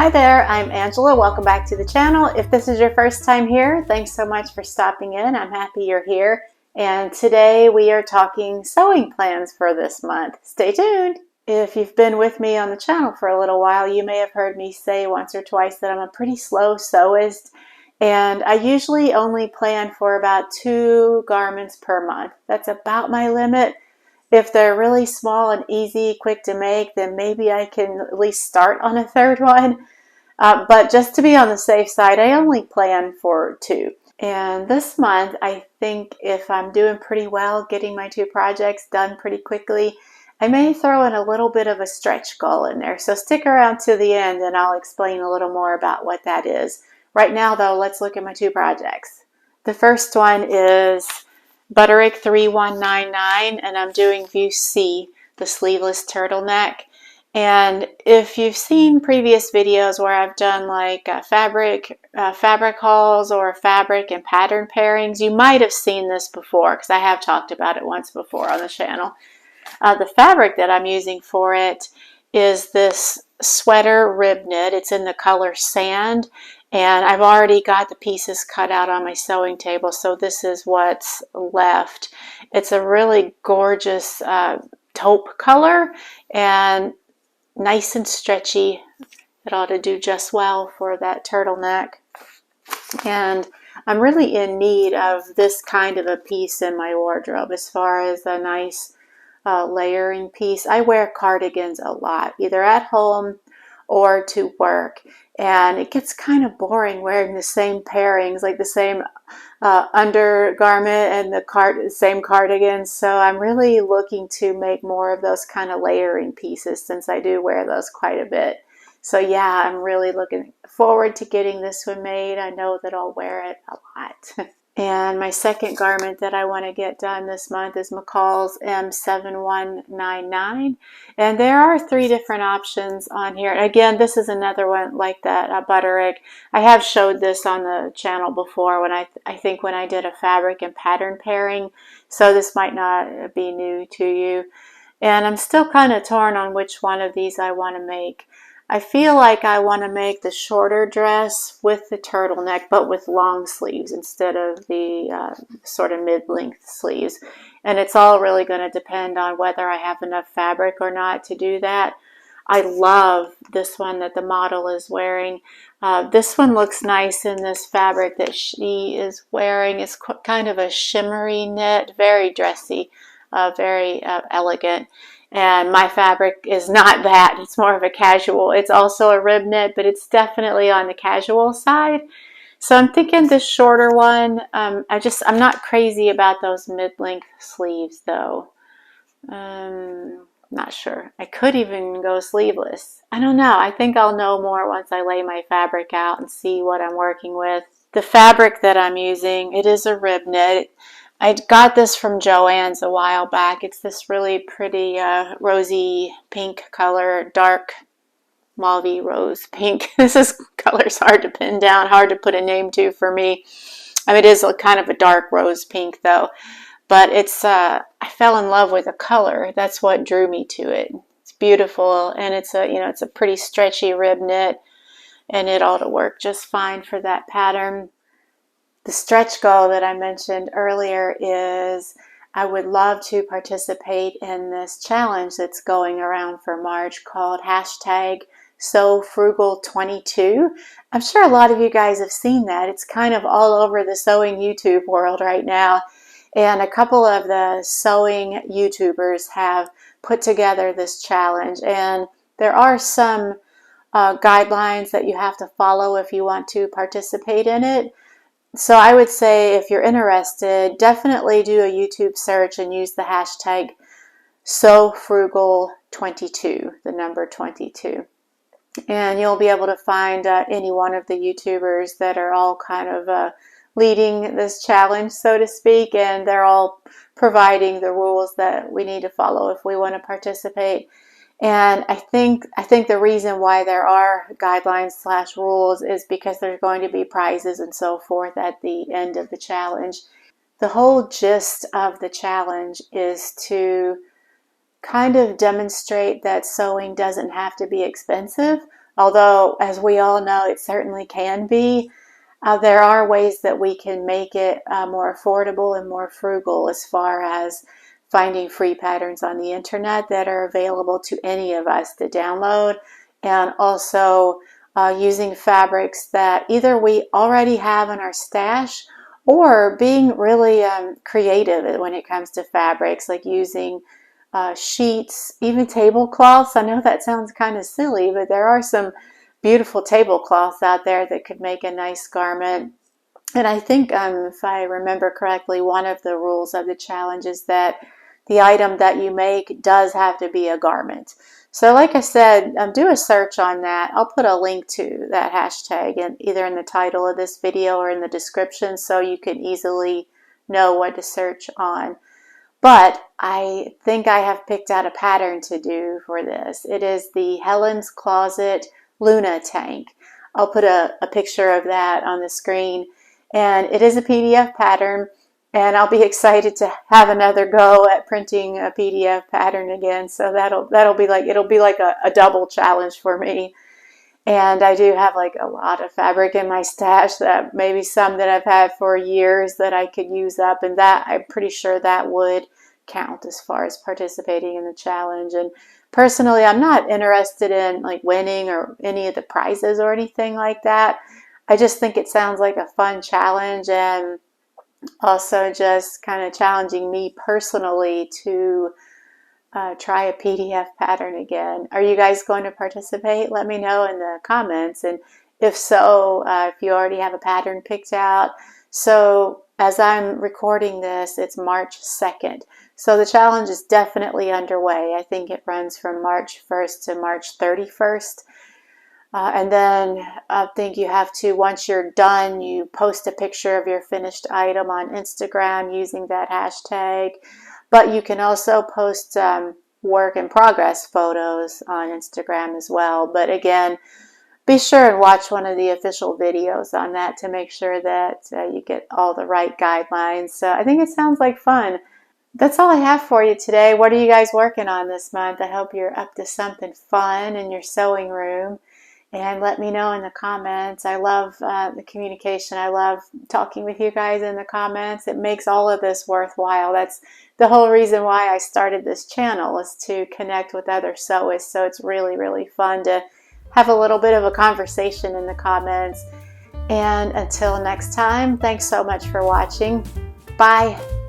Hi there, I'm Angela. Welcome back to the channel. If this is your first time here, thanks so much for stopping in. I'm happy you're here. And today we are talking sewing plans for this month. Stay tuned. If you've been with me on the channel for a little while, you may have heard me say once or twice that I'm a pretty slow sewist, and I usually only plan for about 2 garments per month. That's about my limit. If they're really small and easy, quick to make, then maybe I can at least start on a third one. But just to be on the safe side, I only plan for 2. And this month, I think if I'm doing pretty well, getting my 2 projects done pretty quickly, I may throw in a little bit of a stretch goal in there. So stick around to the end and I'll explain a little more about what that is. Right now, though, let's look at my 2 projects. The first one is Butterick 3199, and I'm doing View C, the sleeveless turtleneck. And if you've seen previous videos where I've done like fabric hauls or fabric and pattern pairings, you might have seen this before because I have talked about it once before on the channel. The fabric that I'm using for it is this sweater rib knit. It's in the color sand, and I've already got the pieces cut out on my sewing table, so this is what's left. It's a really gorgeous taupe color and nice and stretchy. It ought to do just well for that turtleneck. And I'm really in need of this kind of a piece in my wardrobe as far as a nice layering piece. I wear cardigans a lot, either at home or to work, and it gets kind of boring wearing the same pairings, like the same undergarment and the same cardigan. So I'm really looking to make more of those kind of layering pieces since I do wear those quite a bit. So yeah, I'm really looking forward to getting this one made. I know that I'll wear it a lot. And my second garment that I want to get done this month is McCall's M7199. And there are 3 different options on here. And again, this is another one like that, Butterick. I have showed this on the channel before when I think when I did a fabric and pattern pairing. So this might not be new to you. And I'm still kind of torn on which one of these I want to make. I feel like I want to make the shorter dress with the turtleneck, but with long sleeves instead of the sort of mid-length sleeves. And it's all really going to depend on whether I have enough fabric or not to do that. I love this one that the model is wearing. This one looks nice in this fabric that she is wearing. It's kind of a shimmery knit, very dressy, very elegant. And my fabric is not that. It's more of a casual. It's also a rib knit, but it's definitely on the casual side. So I'm thinking this shorter one. I'm not crazy about those mid-length sleeves though. Not sure. I could even go sleeveless. I don't know. I think I'll know more once I lay my fabric out and see what I'm working with. The fabric that I'm using, it is a rib knit. I got this from Joann's a while back. It's this really pretty rosy pink color, dark mauve rose pink. This color's hard to pin down, hard to put a name to for me. I mean, it is kind of a dark rose pink though, but it's I fell in love with the color. That's what drew me to it. It's beautiful, and it's a pretty stretchy rib knit, and it ought to work just fine for that pattern. The stretch goal that I mentioned earlier is I would love to participate in this challenge that's going around for March called #SewFrugal22. I'm sure a lot of you guys have seen that. It's kind of all over the sewing YouTube world right now. And a couple of the sewing YouTubers have put together this challenge. And there are some guidelines that you have to follow if you want to participate in it. So I would say if you're interested, definitely do a YouTube search and use the hashtag SewFrugal22, the number 22. And you'll be able to find any one of the YouTubers that are all kind of leading this challenge, so to speak, and they're all providing the rules that we need to follow if we want to participate. And I think the reason why there are guidelines / rules is because there's going to be prizes and so forth at the end of the challenge. The whole gist of the challenge is to kind of demonstrate that sewing doesn't have to be expensive, although as we all know, it certainly can be. There are ways that we can make it more affordable and more frugal as far as finding free patterns on the internet that are available to any of us to download, and also using fabrics that either we already have in our stash, or being really creative when it comes to fabrics, like using sheets, even tablecloths. I know that sounds kind of silly, but there are some beautiful tablecloths out there that could make a nice garment. And I think, if I remember correctly, one of the rules of the challenge is that the item that you make does have to be a garment. So like I said, do a search on that. I'll put a link to that hashtag either in the title of this video or in the description, so you can easily know what to search on. But I think I have picked out a pattern to do for this. It is the Helen's Closet Luna tank. I'll put a picture of that on the screen. And it is a PDF pattern, and I'll be excited to have another go at printing a PDF pattern again. So that'll be like, it'll be like a double challenge for me. And I do have like a lot of fabric in my stash, that maybe some that I've had for years that I could use up, and that I'm pretty sure that would count as far as participating in the challenge. And personally, I'm not interested in like winning or any of the prizes or anything like that. I just think it sounds like a fun challenge, and also just kind of challenging me personally to try a PDF pattern again. Are you guys going to participate? Let me know in the comments. And if so, if you already have a pattern picked out. So as I'm recording this, it's March 2nd. So the challenge is definitely underway. I think it runs from March 1st to March 31st. And then I think you have to, once you're done, you post a picture of your finished item on Instagram using that hashtag. But you can also post work in progress photos on Instagram as well. But again, be sure and watch one of the official videos on that to make sure that you get all the right guidelines. So I think it sounds like fun. That's all I have for you today. What are you guys working on this month? I hope you're up to something fun in your sewing room. And let me know in the comments. I love the communication. I love talking with you guys in the comments. It makes all of this worthwhile. That's the whole reason why I started this channel, is to connect with other sewists. So it's really, really fun to have a little bit of a conversation in the comments. And until next time, thanks so much for watching. Bye.